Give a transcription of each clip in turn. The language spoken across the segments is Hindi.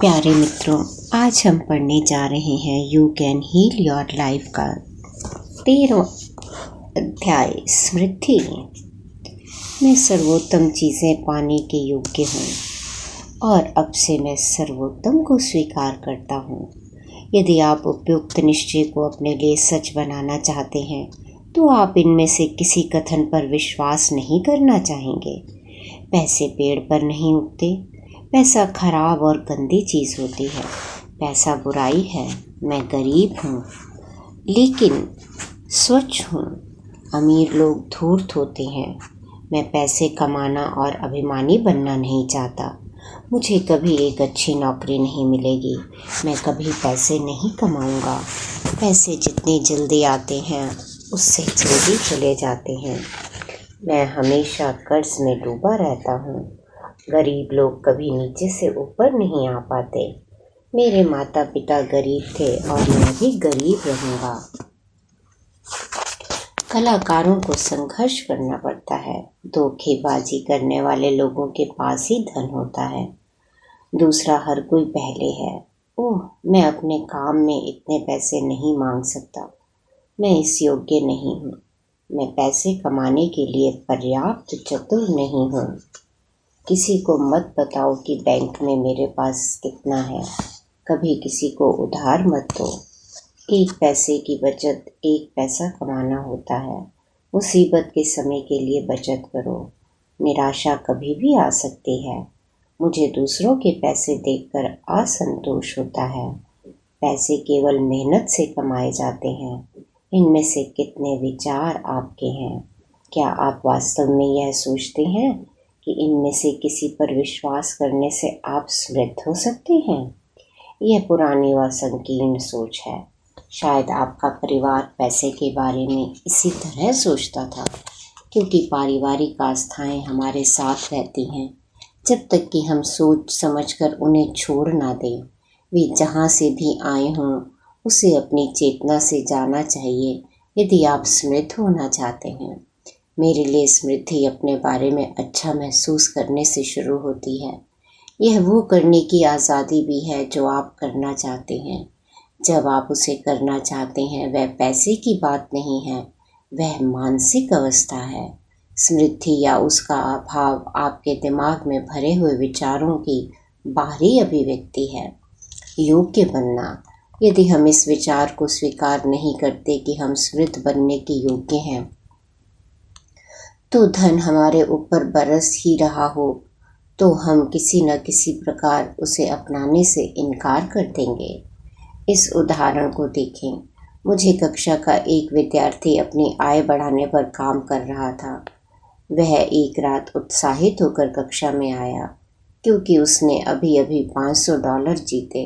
प्यारे मित्रों, आज हम पढ़ने जा रहे हैं you can heal your life का 13वां अध्याय स्मृति। मैं सर्वोत्तम चीज़ें पाने के योग्य हूँ और अब से मैं सर्वोत्तम को स्वीकार करता हूँ। यदि आप उपयुक्त निश्चय को अपने लिए सच बनाना चाहते हैं तो आप इनमें से किसी कथन पर विश्वास नहीं करना चाहेंगे। पैसे पेड़ पर नहीं उगते। पैसा खराब और गंदी चीज़ होती है। पैसा बुराई है। मैं गरीब हूँ लेकिन स्वच्छ हूँ। अमीर लोग धूर्त होते हैं। मैं पैसे कमाना और अभिमानी बनना नहीं चाहता। मुझे कभी एक अच्छी नौकरी नहीं मिलेगी। मैं कभी पैसे नहीं कमाऊँगा। पैसे जितनी जल्दी आते हैं उससे जल्दी चले जाते हैं। मैं हमेशा कर्ज में डूबा रहता हूँ। गरीब लोग कभी नीचे से ऊपर नहीं आ पाते। मेरे माता पिता गरीब थे और मैं भी गरीब रहूँगा। कलाकारों को संघर्ष करना पड़ता है। धोखेबाजी करने वाले लोगों के पास ही धन होता है। दूसरा हर कोई पहले है। ओह, मैं अपने काम में इतने पैसे नहीं मांग सकता। मैं इस योग्य नहीं हूँ। मैं पैसे कमाने के लिए पर्याप्त चतुर नहीं हूँ। किसी को मत बताओ कि बैंक में मेरे पास कितना है। कभी किसी को उधार मत दो। एक पैसे की बचत एक पैसा कमाना होता है। मुसीबत के समय के लिए बचत करो। निराशा कभी भी आ सकती है। मुझे दूसरों के पैसे देखकर असंतोष होता है। पैसे केवल मेहनत से कमाए जाते हैं। इनमें से कितने विचार आपके हैं? क्या आप वास्तव में यह सोचते हैं कि इनमें से किसी पर विश्वास करने से आप समृद्ध हो सकते हैं? यह पुरानी व संकीर्ण सोच है। शायद आपका परिवार पैसे के बारे में इसी तरह सोचता था, क्योंकि पारिवारिक आस्थाएं हमारे साथ रहती हैं जब तक कि हम सोच समझकर उन्हें छोड़ ना दें। वे जहाँ से भी आए हों उसे अपनी चेतना से जाना चाहिए यदि आप समृद्ध होना चाहते हैं। मेरे लिए समृद्धि अपने बारे में अच्छा महसूस करने से शुरू होती है। यह वो करने की आज़ादी भी है जो आप करना चाहते हैं। जब आप उसे करना चाहते हैं वह पैसे की बात नहीं है, वह मानसिक अवस्था है। समृद्धि या उसका अभाव आपके दिमाग में भरे हुए विचारों की बाहरी अभिव्यक्ति है। योग्य बनना। यदि हम इस विचार को स्वीकार नहीं करते कि हम समृद्ध बनने के योग्य हैं तो धन हमारे ऊपर बरस ही रहा हो तो हम किसी न किसी प्रकार उसे अपनाने से इनकार कर देंगे। इस उदाहरण को देखें। मुझे कक्षा का एक विद्यार्थी अपनी आय बढ़ाने पर काम कर रहा था। वह एक रात उत्साहित होकर कक्षा में आया क्योंकि उसने अभी अभी $500 जीते।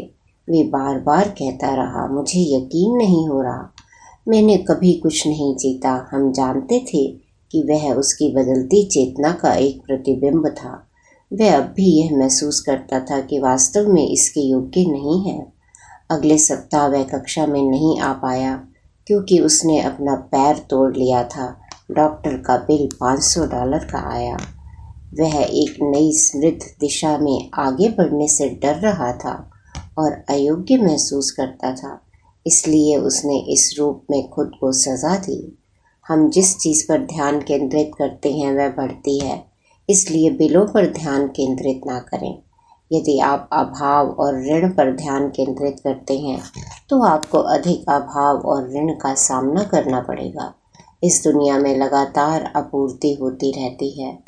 वे बार बार कहता रहा, मुझे यकीन नहीं हो रहा, मैंने कभी कुछ नहीं जीता। हम जानते थे कि वह उसकी बदलती चेतना का एक प्रतिबिंब था। वह अब भी यह महसूस करता था कि वास्तव में इसके योग्य नहीं है। अगले सप्ताह वह कक्षा में नहीं आ पाया क्योंकि उसने अपना पैर तोड़ लिया था। डॉक्टर का बिल $500 का आया। वह एक नई समृद्ध दिशा में आगे बढ़ने से डर रहा था और अयोग्य महसूस करता था, इसलिए उसने इस रूप में खुद को सजा दी। हम जिस चीज़ पर ध्यान केंद्रित करते हैं वह बढ़ती है, इसलिए बिलों पर ध्यान केंद्रित ना करें। यदि आप अभाव और ऋण पर ध्यान केंद्रित करते हैं तो आपको अधिक अभाव और ऋण का सामना करना पड़ेगा। इस दुनिया में लगातार आपूर्ति होती रहती है।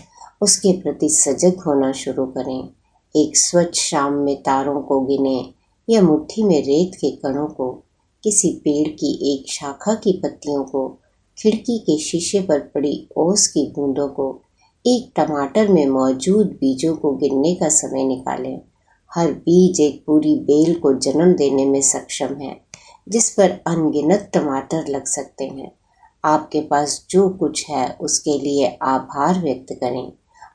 उसके प्रति सजग होना शुरू करें। एक स्वच्छ शाम में तारों को गिनें या मुट्ठी में रेत के कणों को, किसी पेड़ की एक शाखा की पत्तियों को, खिड़की के शीशे पर पड़ी ओस की बूंदों को, एक टमाटर में मौजूद बीजों को गिनने का समय निकालें। हर बीज एक पूरी बेल को जन्म देने में सक्षम है जिस पर अनगिनत टमाटर लग सकते हैं। आपके पास जो कुछ है उसके लिए आभार व्यक्त करें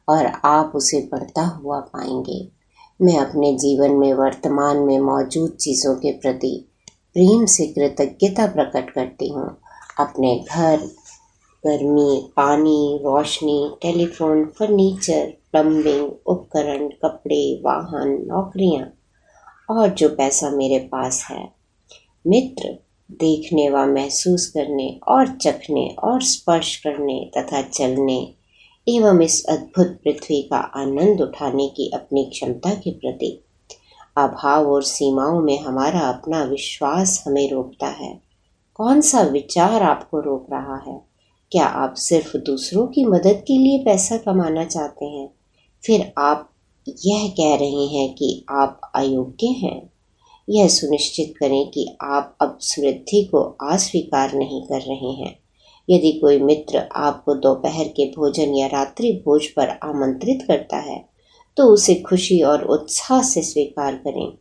और आप उसे बढ़ता हुआ पाएंगे। मैं अपने जीवन में वर्तमान में मौजूद चीज़ों के प्रति प्रेम से कृतज्ञता प्रकट करती हूँ। अपने घर, गर्मी, पानी, रोशनी, टेलीफोन, फर्नीचर, प्लम्बिंग उपकरण, कपड़े, वाहन, नौकरियाँ और जो पैसा मेरे पास है। मित्र देखने व महसूस करने और चखने और स्पर्श करने तथा चलने एवं इस अद्भुत पृथ्वी का आनंद उठाने की अपनी क्षमता के प्रति। अभाव और सीमाओं में हमारा अपना विश्वास हमें रोकता है। कौन सा विचार आपको रोक रहा है? क्या आप सिर्फ दूसरों की मदद के लिए पैसा कमाना चाहते हैं? फिर आप यह कह रहे हैं कि आप अयोग्य हैं। यह सुनिश्चित करें कि आप अब समृद्धि को अस्वीकार नहीं कर रहे हैं। यदि कोई मित्र आपको दोपहर के भोजन या रात्रि भोज पर आमंत्रित करता है तो उसे खुशी और उत्साह से स्वीकार करें।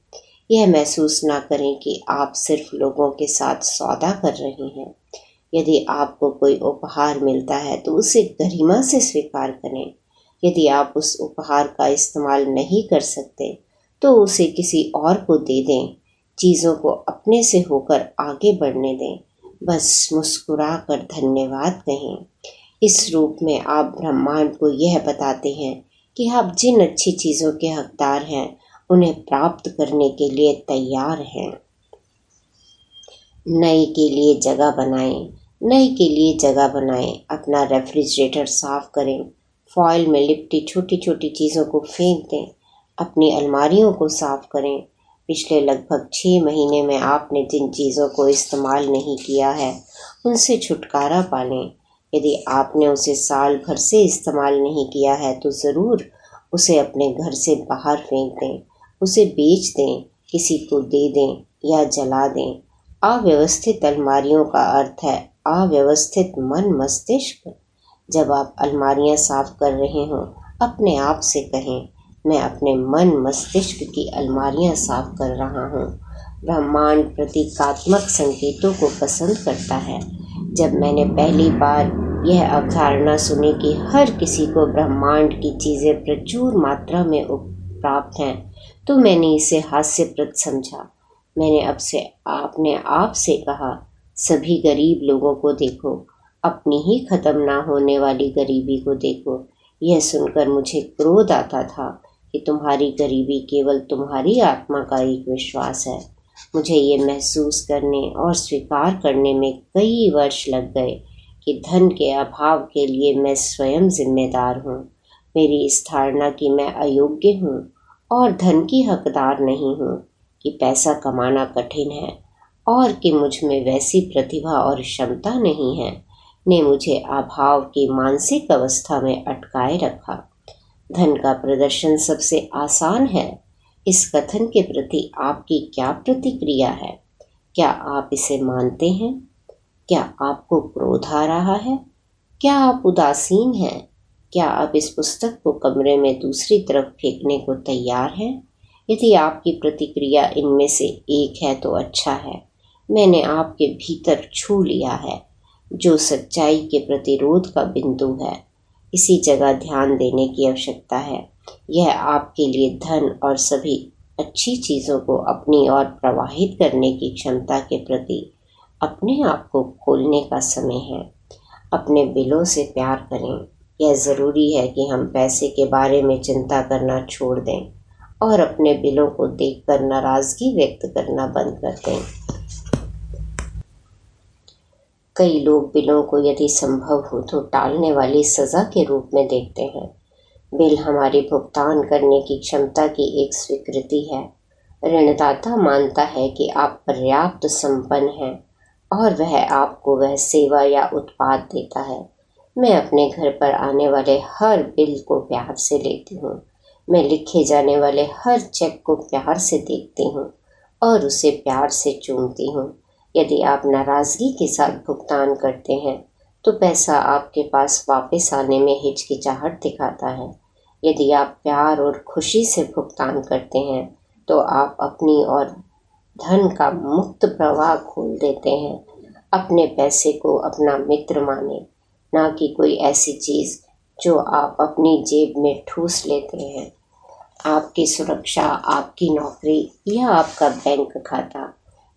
यह महसूस ना करें कि आप सिर्फ लोगों के साथ सौदा कर रहे हैं। यदि आपको कोई उपहार मिलता है तो उसे गरिमा से स्वीकार करें। यदि आप उस उपहार का इस्तेमाल नहीं कर सकते तो उसे किसी और को दे दें। चीज़ों को अपने से होकर आगे बढ़ने दें। बस मुस्कुरा कर धन्यवाद कहें। इस रूप में आप ब्रह्मांड को यह बताते हैं कि आप जिन अच्छी चीज़ों के हकदार हैं उन्हें प्राप्त करने के लिए तैयार हैं। नए के लिए जगह बनाएं। नए के लिए जगह बनाएं। अपना रेफ्रिजरेटर साफ करें। फॉइल में लिपटी छोटी छोटी चीज़ों को फेंक दें। अपनी अलमारियों को साफ करें। पिछले लगभग 6 महीने में आपने जिन चीज़ों को इस्तेमाल नहीं किया है उनसे छुटकारा पा लें। यदि आपने उसे साल भर से इस्तेमाल नहीं किया है तो ज़रूर उसे अपने घर से बाहर फेंक दें। उसे बेच दें, किसी को दे दें या जला दें। अव्यवस्थित अलमारियों का अर्थ है अव्यवस्थित मन मस्तिष्क। जब आप अलमारियां साफ कर रहे हों अपने आप से कहें, मैं अपने मन मस्तिष्क की अलमारियां साफ कर रहा हूँ। ब्रह्मांड प्रतीकात्मक संकेतों को पसंद करता है। जब मैंने पहली बार यह अवधारणा सुनी कि हर किसी को ब्रह्मांड की चीज़ें प्रचुर मात्रा में प्राप्त हैं तो मैंने इसे हास्यप्रद समझा। मैंने अपने आप से कहा, सभी गरीब लोगों को देखो, अपनी ही खत्म ना होने वाली गरीबी को देखो। यह सुनकर मुझे क्रोध आता था कि तुम्हारी गरीबी केवल तुम्हारी आत्मा का एक विश्वास है। मुझे ये महसूस करने और स्वीकार करने में कई वर्ष लग गए कि धन के अभाव के लिए मैं स्वयं जिम्मेदार हूँ। मेरी इस धारणा कि मैं अयोग्य हूँ और धन की हकदार नहीं हूँ, कि पैसा कमाना कठिन है और कि मुझ में वैसी प्रतिभा और क्षमता नहीं है, ने मुझे अभाव की मानसिक अवस्था में अटकाए रखा। धन का प्रदर्शन सबसे आसान है। इस कथन के प्रति आपकी क्या प्रतिक्रिया है? क्या आप इसे मानते हैं? क्या आपको क्रोध आ रहा है? क्या आप उदासीन हैं? क्या आप इस पुस्तक को कमरे में दूसरी तरफ फेंकने को तैयार हैं? यदि आपकी प्रतिक्रिया इनमें से एक है तो अच्छा है। मैंने आपके भीतर छू लिया है, जो सच्चाई के प्रतिरोध का बिंदु है। इसी जगह ध्यान देने की आवश्यकता है। यह आपके लिए धन और सभी अच्छी चीज़ों को अपनी ओर प्रवाहित करने की क्षमता के प्रति अपने आप को खोलने का समय है। अपने बिलों से प्यार करें। यह ज़रूरी है कि हम पैसे के बारे में चिंता करना छोड़ दें और अपने बिलों को देखकर नाराज़गी व्यक्त करना बंद कर दें। कई लोग बिलों को यदि संभव हो तो टालने वाली सज़ा के रूप में देखते हैं। बिल हमारी भुगतान करने की क्षमता की एक स्वीकृति है। ऋणदाता मानता है कि आप पर्याप्त संपन्न हैं और वह आपको वह सेवा या उत्पाद देता है। मैं अपने घर पर आने वाले हर बिल को प्यार से लेती हूँ। मैं लिखे जाने वाले हर चेक को प्यार से देखती हूँ और उसे प्यार से चूमती हूँ। यदि आप नाराज़गी के साथ भुगतान करते हैं तो पैसा आपके पास वापस आने में हिचकिचाहट दिखाता है। यदि आप प्यार और खुशी से भुगतान करते हैं तो आप अपनी और धन का मुक्त प्रवाह खोल देते हैं। अपने पैसे को अपना मित्र माने, ना कि कोई ऐसी चीज़ जो आप अपनी जेब में ठूस लेते हैं। आपकी सुरक्षा, आपकी नौकरी या आपका बैंक खाता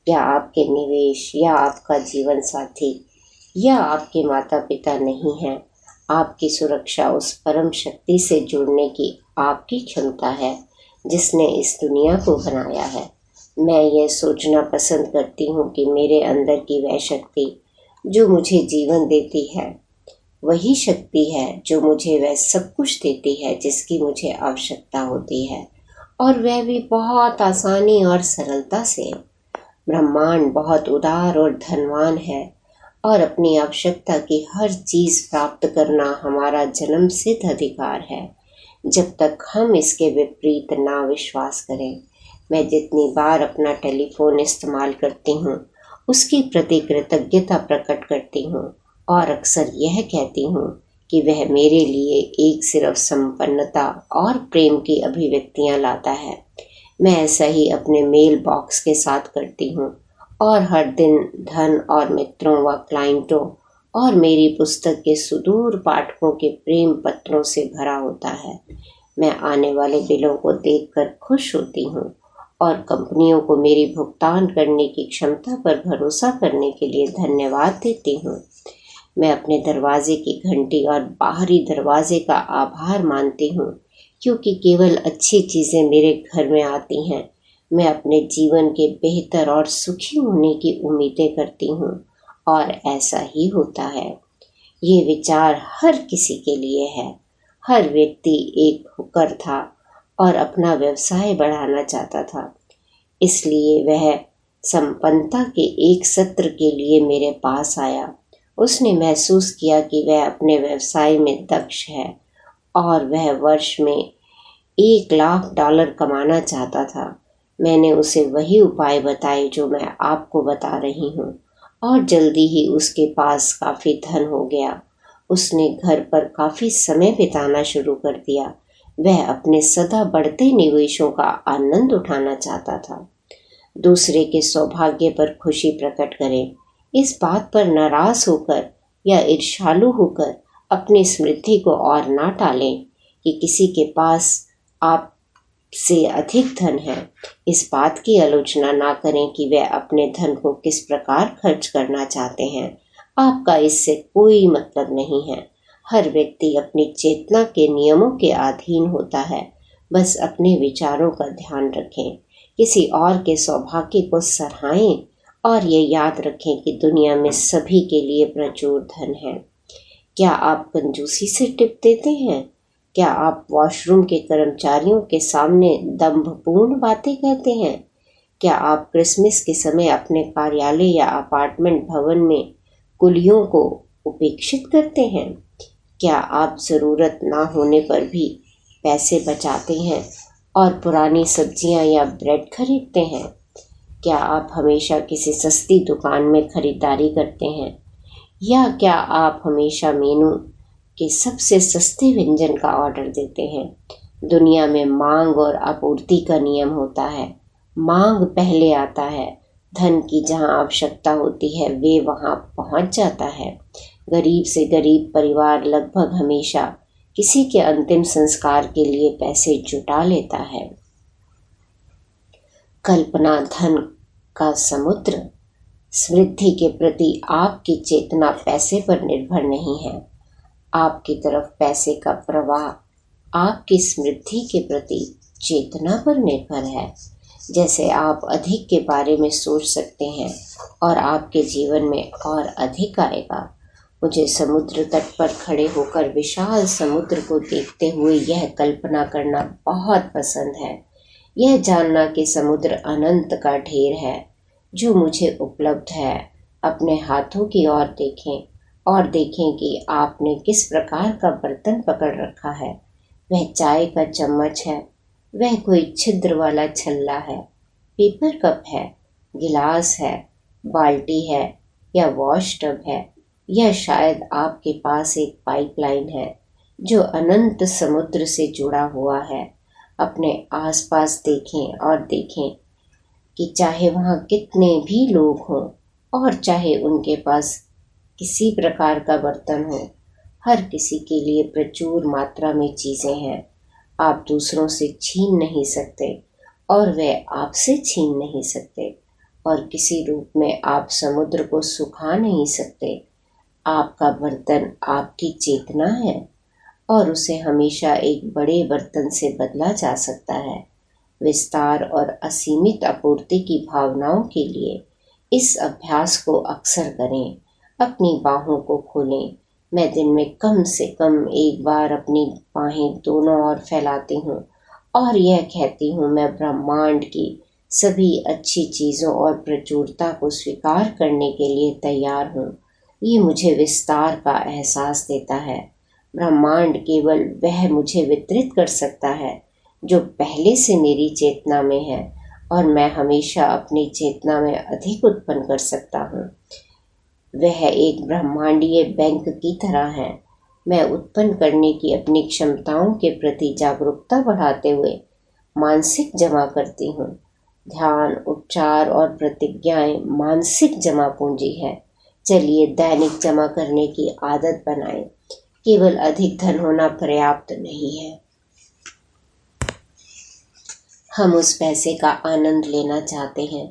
या आपके निवेश या आपका जीवन साथी या आपके माता पिता नहीं है। आपकी सुरक्षा उस परम शक्ति से जुड़ने की आपकी क्षमता है जिसने इस दुनिया को बनाया है। मैं यह सोचना पसंद करती हूँ कि मेरे अंदर की वह शक्ति जो मुझे जीवन देती है वही शक्ति है जो मुझे वह सब कुछ देती है जिसकी मुझे आवश्यकता होती है, और वह भी बहुत आसानी और सरलता से। ब्रह्मांड बहुत उदार और धनवान है और अपनी आवश्यकता की हर चीज प्राप्त करना हमारा जन्मसिद्ध अधिकार है, जब तक हम इसके विपरीत ना विश्वास करें। मैं जितनी बार अपना टेलीफोन इस्तेमाल करती हूँ उसकी प्रति कृतज्ञता प्रकट करती हूँ और अक्सर यह कहती हूँ कि वह मेरे लिए एक सिर्फ संपन्नता और प्रेम की अभिव्यक्तियाँ लाता है। मैं ऐसा ही अपने मेल बॉक्स के साथ करती हूँ और हर दिन धन और मित्रों व क्लाइंटों और मेरी पुस्तक के सुदूर पाठकों के प्रेम पत्रों से भरा होता है। मैं आने वाले बिलों को देखकर खुश होती हूँ और कंपनियों को मेरी भुगतान करने की क्षमता पर भरोसा करने के लिए धन्यवाद देती हूँ। मैं अपने दरवाजे की घंटी और बाहरी दरवाजे का आभार मानती हूँ, क्योंकि केवल अच्छी चीज़ें मेरे घर में आती हैं। मैं अपने जीवन के बेहतर और सुखी होने की उम्मीदें करती हूँ और ऐसा ही होता है। ये विचार हर किसी के लिए है। हर व्यक्ति एक हुकर था और अपना व्यवसाय बढ़ाना चाहता था, इसलिए वह संपन्नता के एक सत्र के लिए मेरे पास आया। उसने महसूस किया कि वह अपने व्यवसाय में दक्ष है और वह वर्ष में $1,00,000 कमाना चाहता था। मैंने उसे वही उपाय बताए जो मैं आपको बता रही हूँ और जल्दी ही उसके पास काफ़ी धन हो गया। उसने घर पर काफ़ी समय बिताना शुरू कर दिया। वह अपने सदा बढ़ते निवेशों का आनंद उठाना चाहता था। दूसरे के सौभाग्य पर खुशी प्रकट करें। इस बात पर नाराज होकर या ईर्ष्यालु होकर अपनी समृद्धि को और ना टालें कि किसी के पास आपसे अधिक धन है। इस बात की आलोचना ना करें कि वह अपने धन को किस प्रकार खर्च करना चाहते हैं। आपका इससे कोई मतलब नहीं है। हर व्यक्ति अपनी चेतना के नियमों के अधीन होता है। बस अपने विचारों का ध्यान रखें, किसी और के सौभाग्य को सराहें और ये याद रखें कि दुनिया में सभी के लिए प्रचुर धन है। क्या आप कंजूसी से टिप देते हैं? क्या आप वॉशरूम के कर्मचारियों के सामने दंभपूर्ण बातें कहते हैं? क्या आप क्रिसमस के समय अपने कार्यालय या अपार्टमेंट भवन में कुलियों को उपेक्षित करते हैं? क्या आप ज़रूरत ना होने पर भी पैसे बचाते हैं और पुरानी सब्जियां या ब्रेड खरीदते हैं? क्या आप हमेशा किसी सस्ती दुकान में खरीदारी करते हैं, या क्या आप हमेशा मेनू के सबसे सस्ते व्यंजन का ऑर्डर देते हैं? दुनिया में मांग और आपूर्ति का नियम होता है। मांग पहले आता है। धन की जहां आवश्यकता होती है वे वहां पहुंच जाता है। गरीब से गरीब परिवार लगभग हमेशा किसी के अंतिम संस्कार के लिए पैसे जुटा लेता है। कल्पना धन का समुद्र। समृद्धि के प्रति आपकी चेतना पैसे पर निर्भर नहीं है। आपकी तरफ पैसे का प्रवाह आपकी समृद्धि के प्रति चेतना पर निर्भर है। जैसे आप अधिक के बारे में सोच सकते हैं और आपके जीवन में और अधिक आएगा। मुझे समुद्र तट पर खड़े होकर विशाल समुद्र को देखते हुए यह कल्पना करना बहुत पसंद है। यह जानना कि समुद्र अनंत का ढेर है जो मुझे उपलब्ध है। अपने हाथों की ओर देखें और देखें कि आपने किस प्रकार का बर्तन पकड़ रखा है। वह चाय का चम्मच है, वह कोई छिद्र वाला छल्ला है, पेपर कप है, गिलास है, बाल्टी है या वॉश टब है, या शायद आपके पास एक पाइपलाइन है जो अनंत समुद्र से जुड़ा हुआ है। अपने आसपास देखें और देखें कि चाहे वहाँ कितने भी लोग हों और चाहे उनके पास किसी प्रकार का बर्तन हो, हर किसी के लिए प्रचुर मात्रा में चीज़ें हैं। आप दूसरों से छीन नहीं सकते और वे आपसे छीन नहीं सकते, और किसी रूप में आप समुद्र को सुखा नहीं सकते। आपका बर्तन आपकी चेतना है और उसे हमेशा एक बड़े बर्तन से बदला जा सकता है। विस्तार और असीमित आपूर्ति की भावनाओं के लिए इस अभ्यास को अक्सर करें। अपनी बाहों को खोलें। मैं दिन में कम से कम एक बार अपनी बाहें दोनों ओर फैलाती हूँ और यह कहती हूँ, मैं ब्रह्मांड की सभी अच्छी चीज़ों और प्रचुरता को स्वीकार करने के लिए तैयार हूँ। ये मुझे विस्तार का एहसास देता है। ब्रह्मांड केवल वह मुझे वितरित कर सकता है जो पहले से मेरी चेतना में है, और मैं हमेशा अपनी चेतना में अधिक उत्पन्न कर सकता हूँ। वह एक ब्रह्मांडीय बैंक की तरह है। मैं उत्पन्न करने की अपनी क्षमताओं के प्रति जागरूकता बढ़ाते हुए मानसिक जमा करती हूँ। ध्यान, उपचार और प्रतिज्ञाएं मानसिक जमा पूंजी है। चलिए दैनिक जमा करने की आदत बनाएं। केवल अधिक धन होना पर्याप्त नहीं है। हम उस पैसे का आनंद लेना चाहते हैं।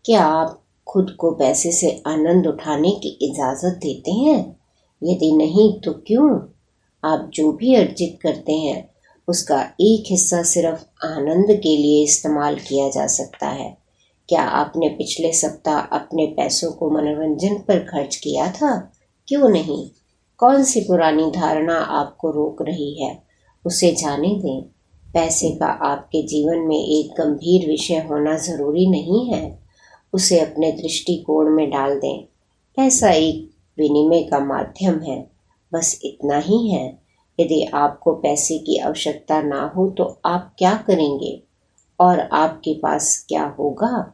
क्या आप खुद को पैसे से आनंद उठाने की इजाज़त देते हैं? यदि नहीं तो क्यों? आप जो भी अर्जित करते हैं उसका एक हिस्सा सिर्फ आनंद के लिए इस्तेमाल किया जा सकता है। क्या आपने पिछले सप्ताह अपने पैसों को मनोरंजन पर खर्च किया था? क्यों नहीं? कौन सी पुरानी धारणा आपको रोक रही है? उसे जाने दें। पैसे का आपके जीवन में एक गंभीर विषय होना ज़रूरी नहीं है। उसे अपने दृष्टिकोण में डाल दें। पैसा एक विनिमय का माध्यम है, बस इतना ही है। यदि आपको पैसे की आवश्यकता ना हो तो आप क्या करेंगे और आपके पास क्या होगा?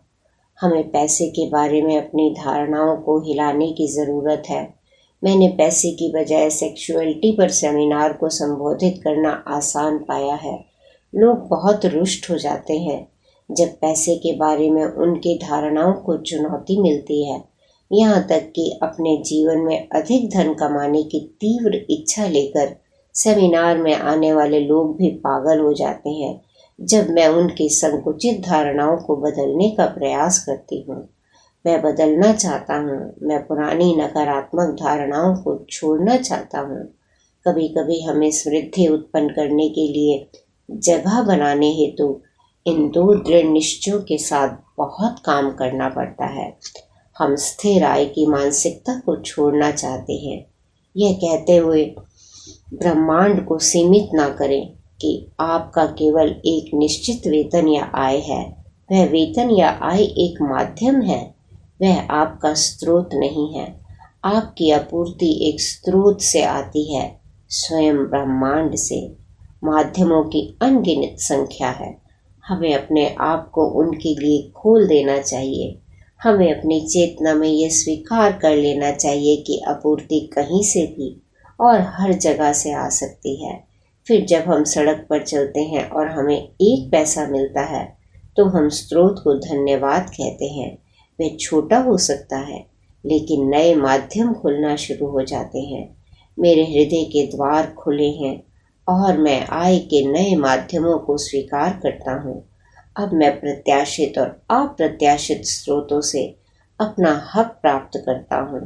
हमें पैसे के बारे में अपनी धारणाओं को हिलाने की ज़रूरत है। मैंने पैसे की बजाय सेक्सुअलिटी पर सेमिनार को संबोधित करना आसान पाया है। लोग बहुत रुष्ट हो जाते हैं जब पैसे के बारे में उनकी धारणाओं को चुनौती मिलती है। यहाँ तक कि अपने जीवन में अधिक धन कमाने की तीव्र इच्छा लेकर सेमिनार में आने वाले लोग भी पागल हो जाते हैं जब मैं उनकी संकुचित धारणाओं को बदलने का प्रयास करती हूँ। मैं बदलना चाहता हूँ। मैं पुरानी नकारात्मक धारणाओं को छोड़ना चाहता हूँ। कभी कभी हमें समृद्धि उत्पन्न करने के लिए जगह बनाने हेतु इन दो दृढ़ निश्चयों के साथ बहुत काम करना पड़ता है। हम स्थिर आय की मानसिकता को छोड़ना चाहते हैं। यह कहते हुए ब्रह्मांड को सीमित ना करें कि आपका केवल एक निश्चित वेतन या आय है। वह वेतन या आय एक माध्यम है, वह आपका स्रोत नहीं है। आपकी आपूर्ति एक स्रोत से आती है, स्वयं ब्रह्मांड से। माध्यमों की अनगिनत संख्या है। हमें अपने आप को उनके लिए खोल देना चाहिए। हमें अपनी चेतना में यह स्वीकार कर लेना चाहिए कि आपूर्ति कहीं से भी और हर जगह से आ सकती है। फिर जब हम सड़क पर चलते हैं और हमें एक पैसा मिलता है तो हम स्रोत को धन्यवाद कहते हैं। वह छोटा हो सकता है, लेकिन नए माध्यम खुलना शुरू हो जाते हैं। मेरे हृदय के द्वार खुले हैं और मैं आय के नए माध्यमों को स्वीकार करता हूँ। अब मैं प्रत्याशित और अप्रत्याशित स्रोतों से अपना हक प्राप्त करता हूँ।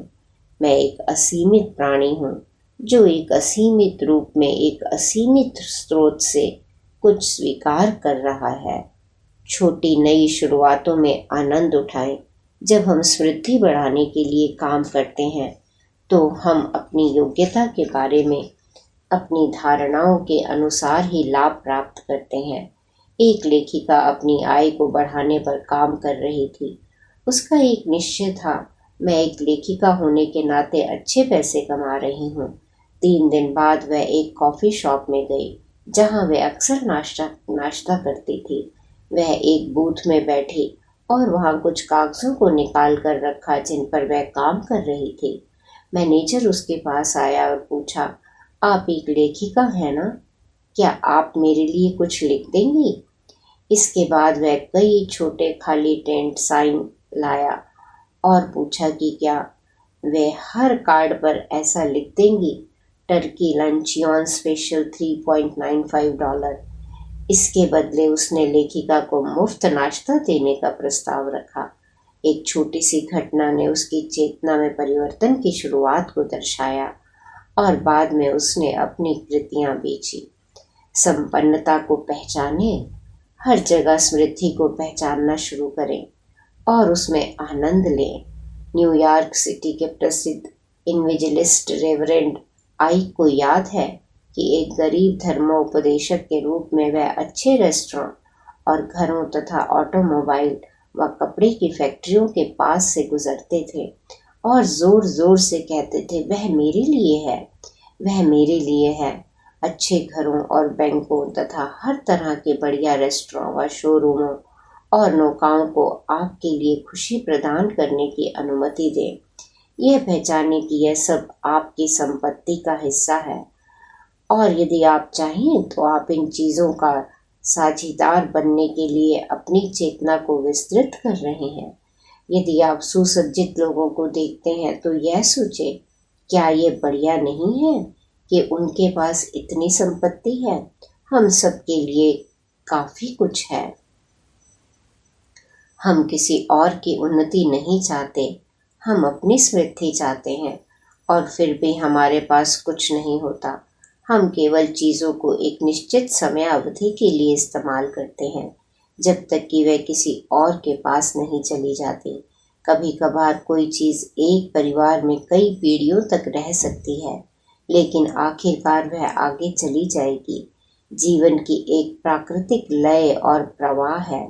मैं एक असीमित प्राणी हूँ जो एक असीमित रूप में एक असीमित स्रोत से कुछ स्वीकार कर रहा है। छोटी नई शुरुआतों में आनंद उठाएं। जब हम समृद्धि बढ़ाने के लिए काम करते हैं तो हम अपनी योग्यता के बारे में अपनी धारणाओं के अनुसार ही लाभ प्राप्त करते हैं। एक लेखिका अपनी आय को बढ़ाने पर काम कर रही थी। उसका एक निश्चय था, मैं एक लेखिका होने के नाते अच्छे पैसे कमा रही हूँ। 3 दिन बाद वह एक कॉफ़ी शॉप में गई जहाँ वह अक्सर नाश्ता करती थी। वह एक बूथ में बैठी और वहाँ कुछ कागज़ों को निकाल कर रखा जिन पर वह काम कर रही थी। मैनेजर उसके पास आया और पूछा, आप एक लेखिका हैं ना? क्या आप मेरे लिए कुछ लिख देंगी? इसके बाद वह कई छोटे खाली टेंट साइन लाया और पूछा कि क्या वे हर कार्ड पर ऐसा लिख देंगी, टर्की लंच ऑन स्पेशल $3.95। इसके बदले उसने लेखिका को मुफ्त नाश्ता देने का प्रस्ताव रखा। एक छोटी सी घटना ने उसकी चेतना में परिवर्तन की शुरुआत को दर्शाया और बाद में उसने अपनी कृतियां बेची। संपन्नता को पहचाने। हर जगह समृद्धि को पहचानना शुरू करें और उसमें आनंद लें। न्यूयॉर्क सिटी के प्रसिद्ध इवेंजलिस्ट रेवरेंड आइक को याद है कि एक गरीब धर्मोपदेशक के रूप में वह अच्छे रेस्टोरेंट और घरों तथा ऑटोमोबाइल व कपड़े की फैक्ट्रियों के पास से गुजरते थे और जोर जोर से कहते थे, वह मेरे लिए है, वह मेरे लिए है। अच्छे घरों और बैंकों तथा हर तरह के बढ़िया रेस्टोरेंट व शोरूमों और नौकाओं को आपके लिए खुशी प्रदान करने की अनुमति दें। यह पहचाने कि यह सब आपकी संपत्ति का हिस्सा है और यदि आप चाहें तो आप इन चीज़ों का साझीदार बनने के लिए अपनी चेतना को विस्तृत कर रहे हैं। यदि आप सुसज्जित लोगों को देखते हैं तो यह सोचें, क्या ये बढ़िया नहीं है कि उनके पास इतनी संपत्ति है? हम सबके लिए काफ़ी कुछ है। हम किसी और की उन्नति नहीं चाहते, हम अपनी समृद्धि चाहते हैं और फिर भी हमारे पास कुछ नहीं होता। हम केवल चीज़ों को एक निश्चित समय अवधि के लिए इस्तेमाल करते हैं जब तक कि वह किसी और के पास नहीं चली जाती। कभी कभार कोई चीज़ एक परिवार में कई पीढ़ियों तक रह सकती है, लेकिन आखिरकार वह आगे चली जाएगी। जीवन की एक प्राकृतिक लय और प्रवाह है।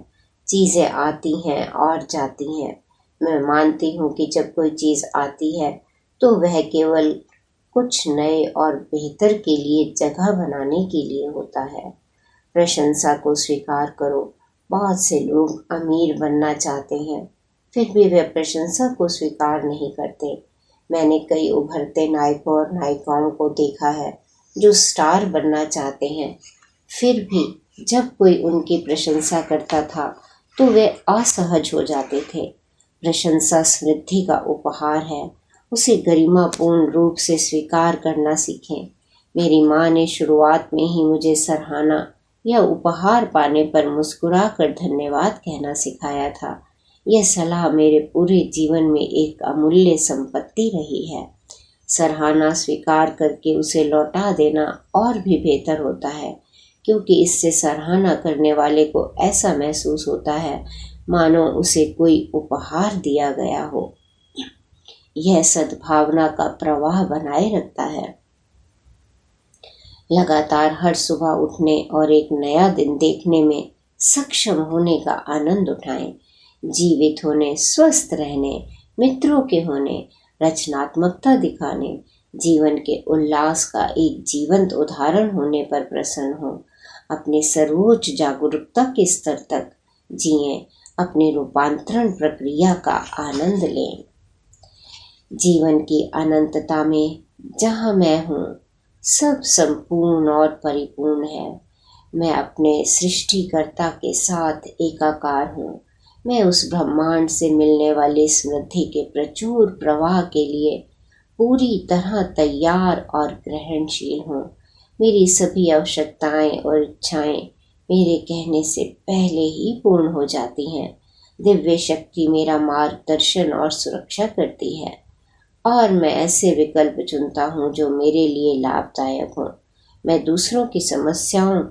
चीज़ें आती हैं और जाती हैं। मैं मानती हूँ कि जब कोई चीज़ आती है तो वह केवल कुछ नए और बेहतर के लिए जगह बनाने के लिए होता है। प्रशंसा को स्वीकार करो। बहुत से लोग अमीर बनना चाहते हैं, फिर भी वे प्रशंसा को स्वीकार नहीं करते। मैंने कई उभरते नायकों और नायिकाओं को देखा है जो स्टार बनना चाहते हैं, फिर भी जब कोई उनकी प्रशंसा करता था तो वे असहज हो जाते थे। प्रशंसा समृद्धि का उपहार है, उसे गरिमापूर्ण रूप से स्वीकार करना सीखें। मेरी माँ ने शुरुआत में ही मुझे सराहना या उपहार पाने पर मुस्कुरा कर धन्यवाद कहना सिखाया था। यह सलाह मेरे पूरे जीवन में एक अमूल्य संपत्ति रही है। सराहना स्वीकार करके उसे लौटा देना और भी बेहतर होता है, क्योंकि इससे सराहना करने वाले को ऐसा महसूस होता है मानो उसे कोई उपहार दिया गया हो। यह सद्भावना का प्रवाह बनाए रखता है। लगातार हर सुबह उठने और एक नया दिन देखने में सक्षम होने का आनंद उठाएं। जीवित होने, स्वस्थ रहने, मित्रों के होने, रचनात्मकता दिखाने, जीवन के उल्लास का एक जीवंत उदाहरण होने पर प्रसन्न हो। अपने सर्वोच्च जागरूकता के स्तर तक जिएं, अपने रूपांतरण प्रक्रिया का आनंद लें। जीवन की अनंतता में जहाँ मैं हूँ, सब संपूर्ण और परिपूर्ण है। मैं अपने सृष्टिकर्ता के साथ एकाकार हूँ। मैं उस ब्रह्मांड से मिलने वाली समृद्धि के प्रचुर प्रवाह के लिए पूरी तरह तैयार और ग्रहणशील हूँ। मेरी सभी आवश्यकताएं और इच्छाएं मेरे कहने से पहले ही पूर्ण हो जाती हैं। दिव्य शक्ति मेरा मार्गदर्शन और सुरक्षा करती है और मैं ऐसे विकल्प चुनता हूँ जो मेरे लिए लाभदायक हों। मैं दूसरों की समस्याओं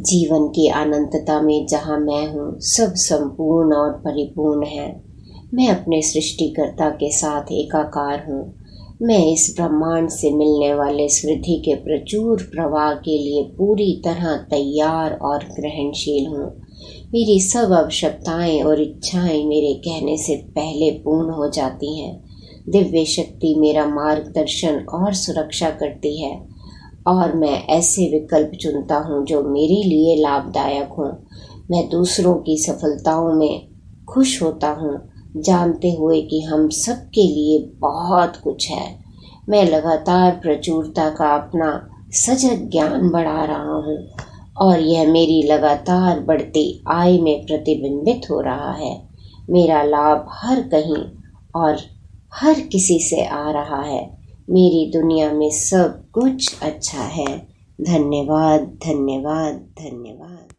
जीवन की अनंतता में जहाँ मैं हूँ, सब संपूर्ण और परिपूर्ण है। मैं अपने सृष्टिकर्ता के साथ एकाकार हूँ। मैं इस ब्रह्मांड से मिलने वाले समृद्धि के प्रचुर प्रवाह के लिए पूरी तरह तैयार और ग्रहणशील हूँ। मेरी सब आवश्यकताएं और इच्छाएं मेरे कहने से पहले पूर्ण हो जाती हैं। दिव्य शक्ति मेरा मार्गदर्शन और सुरक्षा करती है और मैं ऐसे विकल्प चुनता हूँ जो मेरे लिए लाभदायक हों। मैं दूसरों की सफलताओं में खुश होता हूँ, जानते हुए कि हम सबके लिए बहुत कुछ है। मैं लगातार प्रचुरता का अपना सजग ज्ञान बढ़ा रहा हूँ और यह मेरी लगातार बढ़ती आय में प्रतिबिंबित हो रहा है। मेरा लाभ हर कहीं और हर किसी से आ रहा है। मेरी दुनिया में सब कुछ अच्छा है। धन्यवाद, धन्यवाद, धन्यवाद।